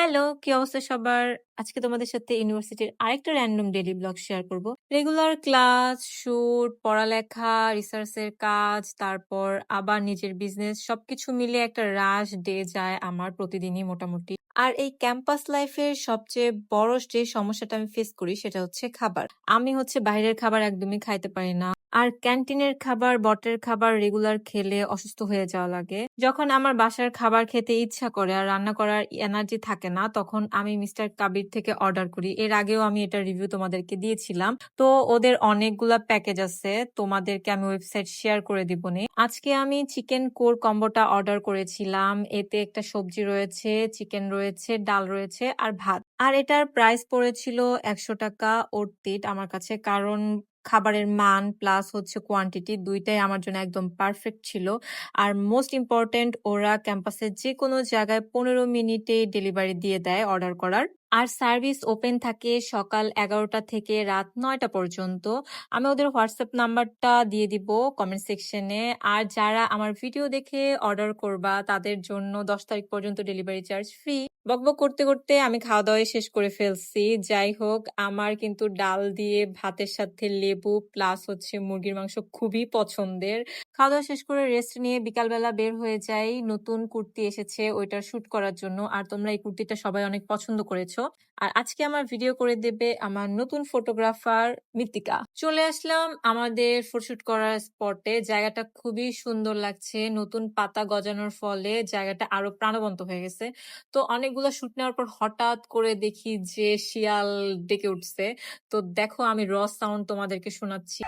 Hello, কি অবস্থা সবার? আজকে তোমাদের সাথে ইউনিভার্সিটির আরেকটা র‍্যান্ডম ডেইলি ব্লগ শেয়ার করব। রেগুলার ক্লাস, শুট, পড়ালেখা, রিসার্চের কাজ, তারপর আবার নিজের বিজনেস সবকিছু মিলিয়ে একটা রাশ ডে যায় আমার প্রতিদিনই মোটামুটি। আর এই ক্যাম্পাস লাইফের সবচেয়ে বড় যে সমস্যাটা আমি ফেস করি সেটা হচ্ছে খাবার। আমি হচ্ছে বাইরের খাবার একদমই খাইতে পারি না। আর ক্যান্টিনের খাবার, বটের খাবার রেগুলার খেলে অসুস্থ হয়ে যাওয়া লাগে। যখন আমার বাসার খাবার খেতে ইচ্ছা করে আর রান্না করার এনার্জি থাকে না, তখন আমি মিস্টার কাবির থেকে অর্ডার করি। এর আগেও আমি এটার রিভিউ তোমাদেরকে দিয়েছিলাম। তো ওদের অনেকগুলা প্যাকেজ আছে। তোমাদেরকে আমি ওয়েবসাইট শেয়ার করে দিবনি। আজকে আমি চিকেন কোর কম্বোটা অর্ডার করেছিলাম। এতে একটা সবজি রয়েছে, চিকেন রয়েছে, ডাল রয়েছে আর ভাত। আর এটার প্রাইস পড়েছিল ৳১০০ অর্থ আমার কাছে। কারণ খাবারের মান প্লাস হচ্ছে কোয়ান্টিটি ২ টাই আমার জন্য একদম পারফেক্ট ছিল। আর মোস্ট ইম্পোর্টেন্ট ওরা ক্যাম্পাসের যেকোনো জায়গায় ১৫ মিনিটেই ডেলিভারি দিয়ে দেয় অর্ডার করার। আর সার্ভিস ওপেন থাকে সকাল ১১টা থেকে রাত ৯টা পর্যন্ত। আমি ওদের হোয়াটসঅ্যাপ নাম্বারটা দিয়ে দিব কমেন্ট সেকশনে। আর যারা আমার ভিডিও দেখে অর্ডার করবা তাদের জন্য ১০ তারিখ পর্যন্ত ডেলিভারি চার্জ ফ্রি। বকবক করতে, করতে আমি খাওয়া-দাওয়াই শেষ করে ফেলছি। যাই হোক, আমার কিন্তু ডাল দিয়ে ভাতের সাথে লেবু প্লাস হচ্ছে মুরগির মাংস খুবই পছন্দের। খাওয়া-দাওয়া শেষ করে রেস্ট নিয়ে বিকালবেলা বের হয়ে যাই। নতুন কুর্তি এসেছে ওইটার শুট করার জন্য। আর তোমরা এই কুর্তিটা সবাই অনেক পছন্দ করেছো। আর আজকে আমার ভিডিও করে দেবে আমার নতুন ফটোগ্রাফার মৃত্তিকা। চলে আসলাম আমাদের ফটোশুট করার স্পটে। জায়গাটা খুবই সুন্দর লাগছে। নতুন পাতা গজানোর ফলে জায়গাটা আরো প্রাণবন্ত হয়ে গেছে। তো অনেকগুলো শুট নেওয়ার পর হঠাৎ করে দেখি যে শিয়াল ডেকে উঠছে। তো দেখো আমি সাউন্ড তোমাদেরকে শোনাচ্ছি।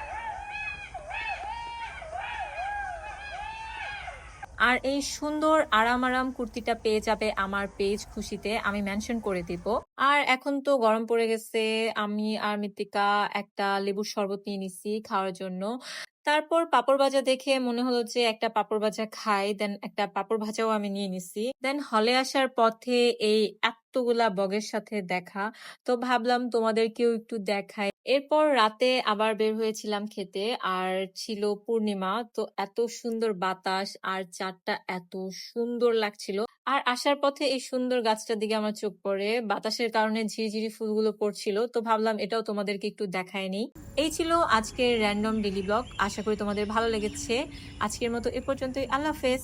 আর এই সুন্দর আরাম কুর্তিটা পেয়ে যাবে আমার পেজ খুশিতে। আমি মেনশন করে দিব। আর এখন তো গরম পড়ে গেছে। আমি আর মৃত্তিকা একটা লেবুর শরবত নিয়ে নিছি খাওয়ার জন্য। তারপর পাঁপড় ভাজা দেখে মনে হলো যে একটা পাঁপড় ভাজা খাই। দেন একটা পাঁপড় ভাজাও আমি নিয়ে নিছি। দেন হলে আসার পথে এই এতগুলা বগের সাথে দেখা। তো ভাবলাম তোমাদেরকেও একটু দেখাই। এরপর রাতে আবার বের হয়েছিলাম খেতে। আর ছিল পূর্ণিমা। তো এত সুন্দর বাতাস আর চাঁদটা এত সুন্দর লাগছিল। আর আসার পথে এই সুন্দর গাছটার দিকে আমার চোখ পড়ে। বাতাসের কারণে ঝিরিঝিরি ফুলগুলো পড়ছিল। তো ভাবলাম এটাও তোমাদেরকে একটু দেখায় নিই। এই ছিল আজকের র‍্যান্ডম ডেইলি ব্লগ। আশা করি তোমাদের ভালো লেগেছে। আজকের মতো এ পর্যন্তই। আল্লাহ হাফেজ।